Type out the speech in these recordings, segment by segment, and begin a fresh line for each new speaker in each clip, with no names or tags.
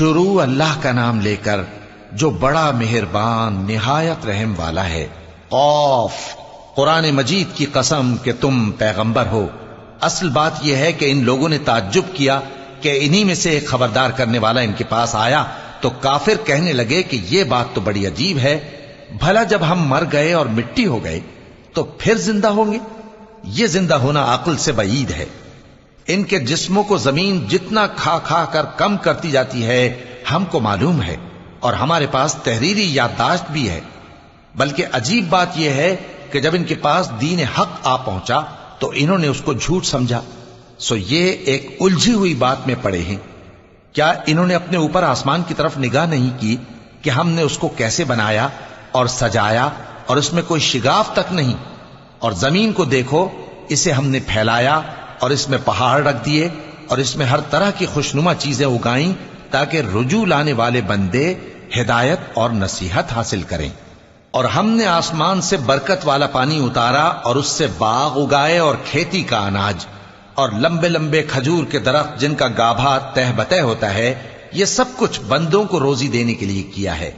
شروع اللہ کا نام لے کر جو بڑا مہربان نہایت رحم والا ہے۔ قاف، قرآن مجید کی قسم کہ تم پیغمبر ہو۔ اصل بات یہ ہے کہ ان لوگوں نے تعجب کیا کہ انہی میں سے ایک خبردار کرنے والا ان کے پاس آیا تو کافر کہنے لگے کہ یہ بات تو بڑی عجیب ہے، بھلا جب ہم مر گئے اور مٹی ہو گئے تو پھر زندہ ہوں گے؟ یہ زندہ ہونا عقل سے بعید ہے۔ ان کے جسموں کو زمین جتنا کھا کھا کر کم کرتی جاتی ہے ہم کو معلوم ہے، اور ہمارے پاس تحریری یادداشت بھی ہے۔ بلکہ عجیب بات یہ ہے کہ جب ان کے پاس دین حق آ پہنچا تو انہوں نے اس کو جھوٹ سمجھا، سو یہ ایک الجھی ہوئی بات میں پڑے ہیں۔ کیا انہوں نے اپنے اوپر آسمان کی طرف نگاہ نہیں کی کہ ہم نے اس کو کیسے بنایا اور سجایا، اور اس میں کوئی شگاف تک نہیں؟ اور زمین کو دیکھو، اسے ہم نے پھیلایا اور اس میں پہاڑ رکھ دیے اور اس میں ہر طرح کی خوشنما چیزیں اگائیں تاکہ رجوع لانے والے بندے ہدایت اور نصیحت حاصل کریں۔ اور ہم نے آسمان سے برکت والا پانی اتارا اور اس سے باغ اگائے اور کھیتی کا اناج اور لمبے لمبے کھجور کے درخت جن کا گابھا تہ بتہ ہوتا ہے۔ یہ سب کچھ بندوں کو روزی دینے کے لیے کیا ہے۔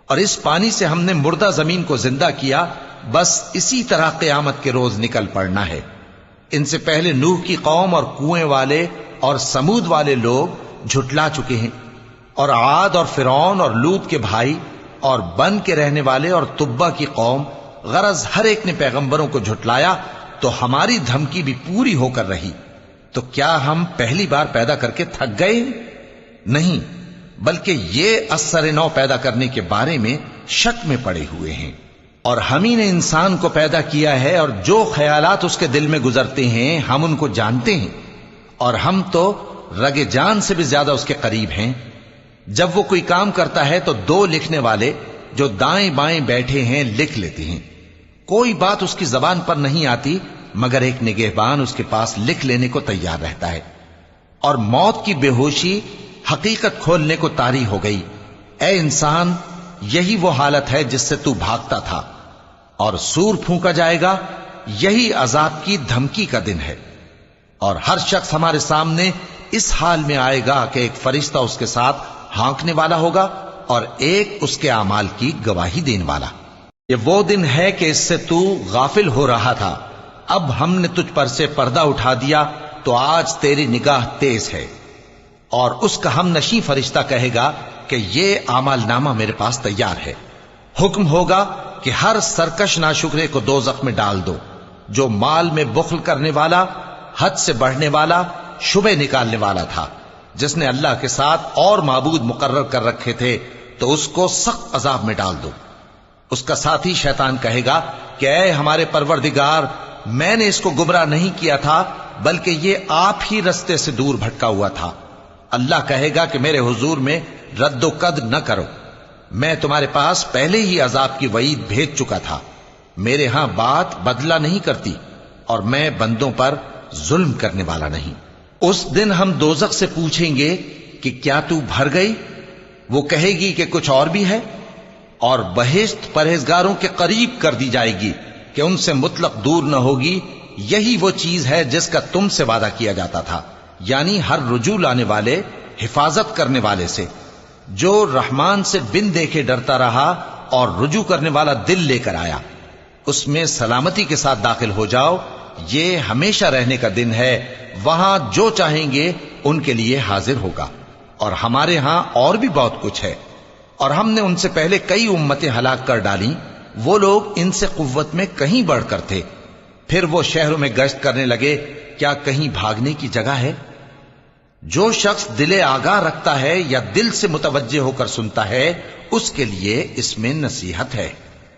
اور اس پانی سے ہم نے مردہ زمین کو زندہ کیا، بس اسی طرح قیامت کے روز نکل پڑنا ہے۔ ان سے پہلے نوح کی قوم اور کنویں والے اور سمود والے لوگ جھٹلا چکے ہیں، اور عاد اور فرعون اور لوط کے بھائی اور بن کے رہنے والے اور تبا کی قوم، غرض ہر ایک نے پیغمبروں کو جھٹلایا تو ہماری دھمکی بھی پوری ہو کر رہی۔ تو کیا ہم پہلی بار پیدا کر کے تھک گئے؟ نہیں، بلکہ یہ اثر نو پیدا کرنے کے بارے میں شک میں پڑے ہوئے ہیں۔ اور ہم ہی نے انسان کو پیدا کیا ہے، اور جو خیالات اس کے دل میں گزرتے ہیں ہم ان کو جانتے ہیں، اور ہم تو رگ جان سے بھی زیادہ اس کے قریب ہیں۔ جب وہ کوئی کام کرتا ہے تو دو لکھنے والے جو دائیں بائیں بیٹھے ہیں لکھ لیتے ہیں۔ کوئی بات اس کی زبان پر نہیں آتی مگر ایک نگہبان اس کے پاس لکھ لینے کو تیار رہتا ہے۔ اور موت کی بے ہوشی حقیقت کھولنے کو طاری ہو گئی۔ اے انسان، یہی وہ حالت ہے جس سے تو بھاگتا تھا، اور سور پھونکا جائے گا، یہی عذاب کی دھمکی کا دن ہے۔ اور ہر شخص ہمارے سامنے اس حال میں آئے گا کہ ایک فرشتہ اس کے ساتھ ہانکنے والا ہوگا اور ایک اس کے اعمال کی گواہی دینے والا۔ یہ وہ دن ہے کہ اس سے تو غافل ہو رہا تھا، اب ہم نے تجھ پر سے پردہ اٹھا دیا تو آج تیری نگاہ تیز ہے۔ اور اس کا ہم نشیں فرشتہ کہے گا کہ یہ اعمال نامہ میرے پاس تیار ہے۔ حکم ہوگا کہ ہر سرکش ناشکرے کو دوزخ میں ڈال دو، جو مال میں بخل کرنے والا، حد سے بڑھنے والا، شبہ نکالنے والا تھا، جس نے اللہ کے ساتھ اور معبود مقرر کر رکھے تھے، تو اس کو سخت عذاب میں ڈال دو۔ اس کا ساتھی شیطان کہے گا کہ اے ہمارے پروردگار، میں نے اس کو گمراہ نہیں کیا تھا بلکہ یہ آپ ہی رستے سے دور بھٹکا ہوا تھا۔ اللہ کہے گا کہ میرے حضور میں رد و قد نہ کرو، میں تمہارے پاس پہلے ہی عذاب کی وعید بھیج چکا تھا۔ میرے ہاں بات بدلہ نہیں کرتی، اور میں بندوں پر ظلم کرنے والا نہیں۔ اس دن ہم دوزخ سے پوچھیں گے کہ کیا تو بھر گئی؟ وہ کہے گی کہ کچھ اور بھی ہے۔ اور بہشت پرہیزگاروں کے قریب کر دی جائے گی کہ ان سے مطلق دور نہ ہوگی۔ یہی وہ چیز ہے جس کا تم سے وعدہ کیا جاتا تھا، یعنی ہر رجوع لانے والے، حفاظت کرنے والے سے، جو رحمان سے بن دیکھے ڈرتا رہا اور رجوع کرنے والا دل لے کر آیا، اس میں سلامتی کے ساتھ داخل ہو جاؤ۔ یہ ہمیشہ رہنے کا دن ہے، وہاں جو چاہیں گے ان کے لیے حاضر ہوگا۔ اور ہمارے ہاں اور بھی بہت کچھ ہے، اور ہم نے ان سے پہلے کئی امتیں ہلاک کر ڈالیں، وہ لوگ ان سے قوت میں کہیں بڑھ کر تھے۔ پھر وہ شہروں میں گشت کرنے لگے، کیا کہیں بھاگنے کی جگہ ہے؟ جو شخص دل آگاہ رکھتا ہے یا دل سے متوجہ ہو کر سنتا ہے، اس کے لیے اس میں نصیحت ہے۔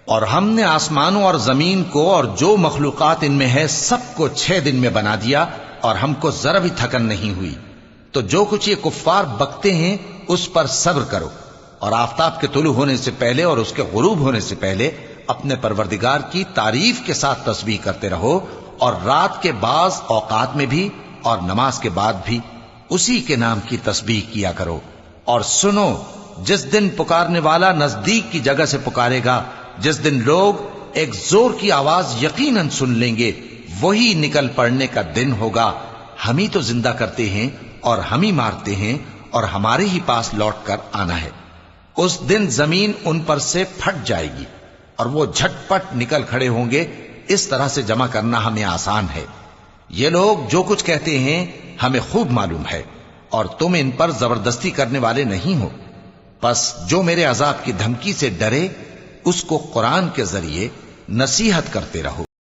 اور ہم نے آسمانوں اور زمین کو اور جو مخلوقات ان میں ہے سب کو 6 دن میں بنا دیا، اور ہم کو ذرا بھی تھکن نہیں ہوئی۔ تو جو کچھ یہ کفار بکتے ہیں اس پر صبر کرو، اور آفتاب کے طلوع ہونے سے پہلے اور اس کے غروب ہونے سے پہلے اپنے پروردگار کی تعریف کے ساتھ تسبیح کرتے رہو، اور رات کے بعض اوقات میں بھی اور نماز کے بعد بھی اسی کے نام کی تسبیح کیا کرو۔ اور سنو، جس دن پکارنے والا نزدیک کی جگہ سے پکارے گا، جس دن لوگ ایک زور کی آواز یقیناً سن لیں گے، وہی نکل پڑنے کا دن ہوگا۔ ہم ہی تو زندہ کرتے ہیں اور ہم ہی مارتے ہیں، اور ہمارے ہی پاس لوٹ کر آنا ہے۔ اس دن زمین ان پر سے پھٹ جائے گی اور وہ جھٹ پٹ نکل کھڑے ہوں گے۔ اس طرح سے جمع کرنا ہمیں آسان ہے۔ یہ لوگ جو کچھ کہتے ہیں ہمیں خوب معلوم ہے، اور تم ان پر زبردستی کرنے والے نہیں ہو۔ پس جو میرے عذاب کی دھمکی سے ڈرے اس کو قرآن کے ذریعے نصیحت کرتے رہو۔